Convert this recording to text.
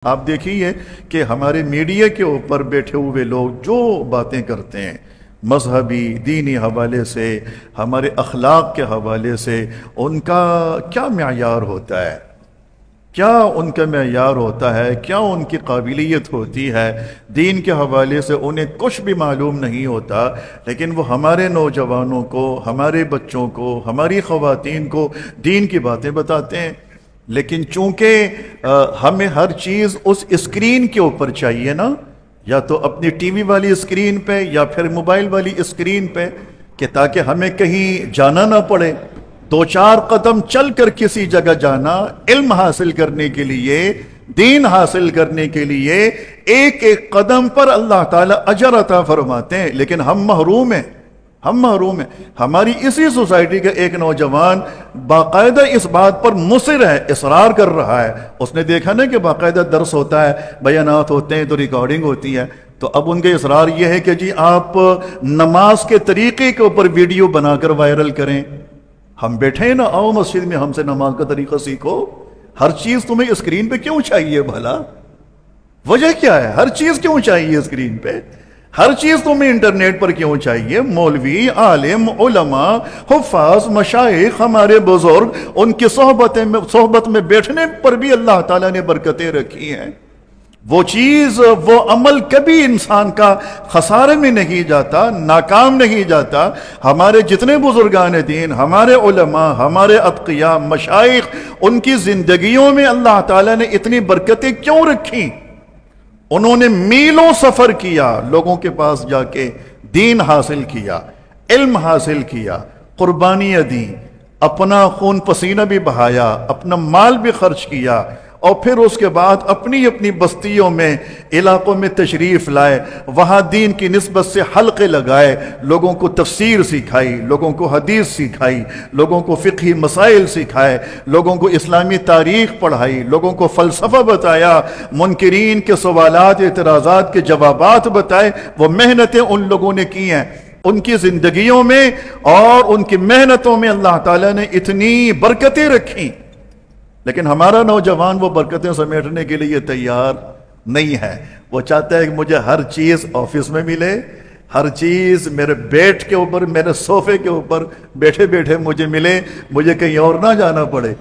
آپ دیکھیے کہ ہمارے میڈیا کے اوپر بیٹھے ہوئے لوگ جو باتیں کرتے ہیں مذہبی دینی حوالے سے، ہمارے اخلاق کے حوالے سے، ان کا کیا معیار ہوتا ہے، کیا ان کا معیار ہوتا ہے، کیا ان کی قابلیت ہوتی ہے، دین کے حوالے سے انہیں کچھ بھی معلوم نہیں ہوتا، لیکن وہ ہمارے نوجوانوں کو، ہمارے بچوں کو، ہماری خواتین کو دین کی باتیں بتاتے ہیں۔ لیکن چونکہ ہمیں ہر چیز اس اسکرین کے اوپر چاہیے نا، یا تو اپنی ٹی وی والی اسکرین پہ یا پھر موبائل والی اسکرین پہ، کہ تاکہ ہمیں کہیں جانا نہ پڑے، دو چار قدم چل کر کسی جگہ جانا، علم حاصل کرنے کے لیے، دین حاصل کرنے کے لیے ایک ایک قدم پر اللہ تعالیٰ اجر عطا فرماتے ہیں، لیکن ہم محروم ہیں، ہم محروم ہیں۔ ہماری اسی سوسائٹی کا ایک نوجوان باقاعدہ اس بات پر مصر ہے، اصرار کر رہا ہے، اس نے دیکھا نا کہ باقاعدہ درس ہوتا ہے، بیانات ہوتے ہیں تو ریکارڈنگ ہوتی ہے، تو اب ان کے اصرار یہ ہے کہ جی آپ نماز کے طریقے کے اوپر ویڈیو بنا کر وائرل کریں۔ ہم بیٹھے ہیں نا، آؤ مسجد میں ہم سے نماز کا طریقہ سیکھو۔ ہر چیز تمہیں اسکرین پہ کیوں چاہیے بھلا؟ وجہ کیا ہے؟ ہر چیز کیوں چاہیے اسکرین پہ؟ ہر چیز تمہیں انٹرنیٹ پر کیوں چاہیے؟ مولوی، عالم، علماء، حفاظ، مشائخ، ہمارے بزرگ، ان کی صحبت میں بیٹھنے پر بھی اللہ تعالیٰ نے برکتیں رکھی ہیں۔ وہ چیز، وہ عمل کبھی انسان کا خسارے میں نہیں جاتا، ناکام نہیں جاتا۔ ہمارے جتنے بزرگان دین، ہمارے علماء، ہمارے اتقیاء، مشائخ، ان کی زندگیوں میں اللہ تعالیٰ نے اتنی برکتیں کیوں رکھی؟ انہوں نے میلوں سفر کیا، لوگوں کے پاس جا کے دین حاصل کیا، علم حاصل کیا، قربانیاں دیں، اپنا خون پسینہ بھی بہایا، اپنا مال بھی خرچ کیا، اور پھر اس کے بعد اپنی اپنی بستیوں میں، علاقوں میں تشریف لائے، وہاں دین کی نسبت سے حلقے لگائے، لوگوں کو تفسیر سکھائی، لوگوں کو حدیث سکھائی، لوگوں کو فقہی مسائل سکھائے، لوگوں کو اسلامی تاریخ پڑھائی، لوگوں کو فلسفہ بتایا، منکرین کے سوالات، اعتراضات کے جوابات بتائے۔ وہ محنتیں ان لوگوں نے کی ہیں، ان کی زندگیوں میں اور ان کی محنتوں میں اللہ تعالیٰ نے اتنی برکتیں رکھی، لیکن ہمارا نوجوان وہ برکتیں سمیٹنے کے لیے تیار نہیں ہے۔ وہ چاہتا ہے کہ مجھے ہر چیز آفس میں ملے، ہر چیز میرے بیڈ کے اوپر، میرے صوفے کے اوپر بیٹھے بیٹھے مجھے ملے، مجھے کہیں اور نہ جانا پڑے۔